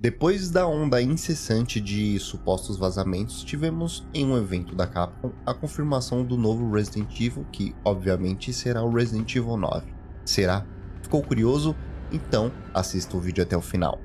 Depois da onda incessante de supostos vazamentos, tivemos em um evento da Capcom a confirmação do novo Resident Evil, que obviamente será o Resident Evil 9. Será? Ficou curioso? Então assista o vídeo até o final.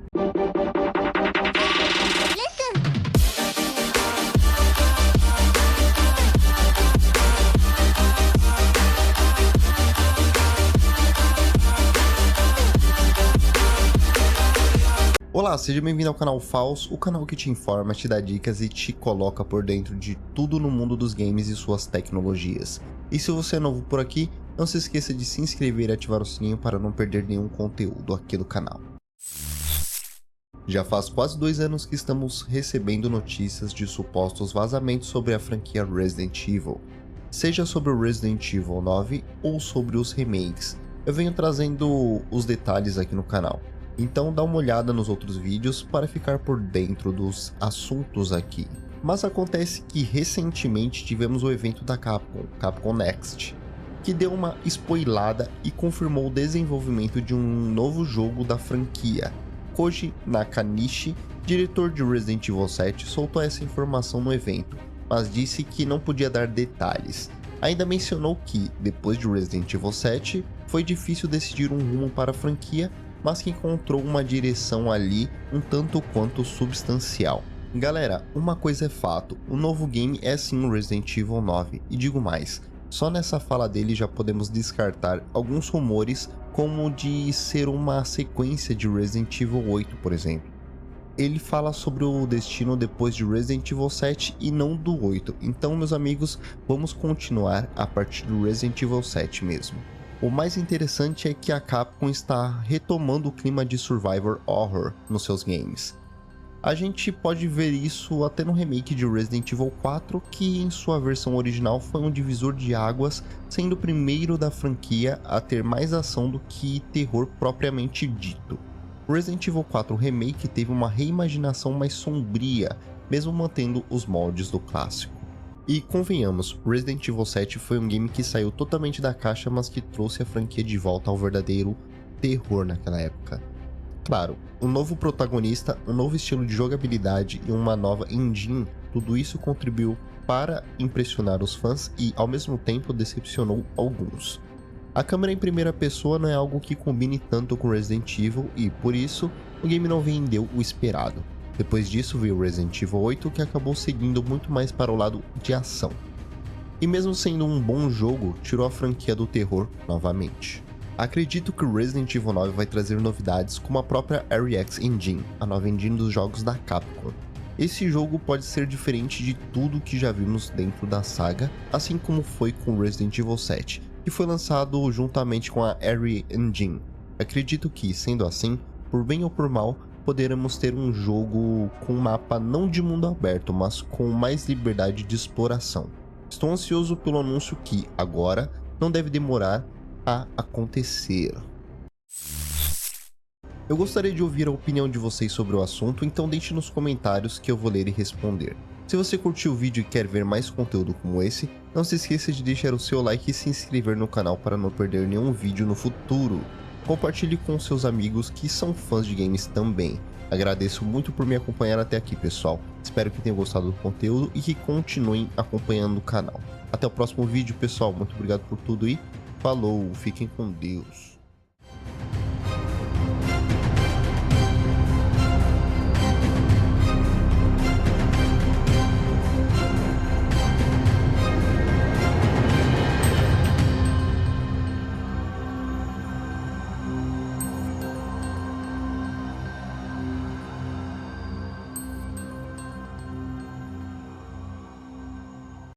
Olá, seja bem-vindo ao canal Falso, o canal que te informa, te dá dicas e te coloca por dentro de tudo no mundo dos games e suas tecnologias. E se você é novo por aqui, não se esqueça de se inscrever e ativar o sininho para não perder nenhum conteúdo aqui do canal. Já faz quase 2 anos que estamos recebendo notícias de supostos vazamentos sobre a franquia Resident Evil, seja sobre o Resident Evil 9 ou sobre os remakes. Eu venho trazendo os detalhes aqui no canal. Então dá uma olhada nos outros vídeos para ficar por dentro dos assuntos aqui. Mas acontece que recentemente tivemos o evento da Capcom Next, que deu uma spoilada e confirmou o desenvolvimento de um novo jogo da franquia. Koji Nakanishi, diretor de Resident Evil 7, soltou essa informação no evento, mas disse que não podia dar detalhes. Ainda mencionou que, depois de Resident Evil 7, foi difícil decidir um rumo para a franquia, mas que encontrou uma direção ali um tanto quanto substancial. Galera, uma coisa é fato, o novo game é sim o Resident Evil 9, e digo mais, só nessa fala dele já podemos descartar alguns rumores como de ser uma sequência de Resident Evil 8, por exemplo. Ele fala sobre o destino depois de Resident Evil 7 e não do 8, então meus amigos, vamos continuar a partir do Resident Evil 7 mesmo. O mais interessante é que a Capcom está retomando o clima de Survivor Horror nos seus games. A gente pode ver isso até no remake de Resident Evil 4, que em sua versão original foi um divisor de águas, sendo o primeiro da franquia a ter mais ação do que terror propriamente dito. O Resident Evil 4 Remake teve uma reimaginação mais sombria, mesmo mantendo os moldes do clássico. E convenhamos, Resident Evil 7 foi um game que saiu totalmente da caixa, mas que trouxe a franquia de volta ao verdadeiro terror naquela época. Claro, um novo protagonista, um novo estilo de jogabilidade e uma nova engine, tudo isso contribuiu para impressionar os fãs e, ao mesmo tempo, decepcionou alguns. A câmera em primeira pessoa não é algo que combine tanto com Resident Evil e, por isso, o game não vendeu o esperado. Depois disso veio Resident Evil 8, que acabou seguindo muito mais para o lado de ação. E mesmo sendo um bom jogo, tirou a franquia do terror novamente. Acredito que o Resident Evil 9 vai trazer novidades como a própria RX Engine, a nova engine dos jogos da Capcom. Esse jogo pode ser diferente de tudo que já vimos dentro da saga, assim como foi com Resident Evil 7, que foi lançado juntamente com a RE Engine. Acredito que, sendo assim, por bem ou por mal, poderemos ter um jogo com um mapa não de mundo aberto, mas com mais liberdade de exploração. Estou ansioso pelo anúncio que, agora, não deve demorar a acontecer. Eu gostaria de ouvir a opinião de vocês sobre o assunto, então deixe nos comentários que eu vou ler e responder. Se você curtiu o vídeo e quer ver mais conteúdo como esse, não se esqueça de deixar o seu like e se inscrever no canal para não perder nenhum vídeo no futuro. Compartilhe com seus amigos que são fãs de games também. Agradeço muito por me acompanhar até aqui, pessoal. Espero que tenham gostado do conteúdo e que continuem acompanhando o canal. Até o próximo vídeo, pessoal. Muito obrigado por tudo e falou, fiquem com Deus.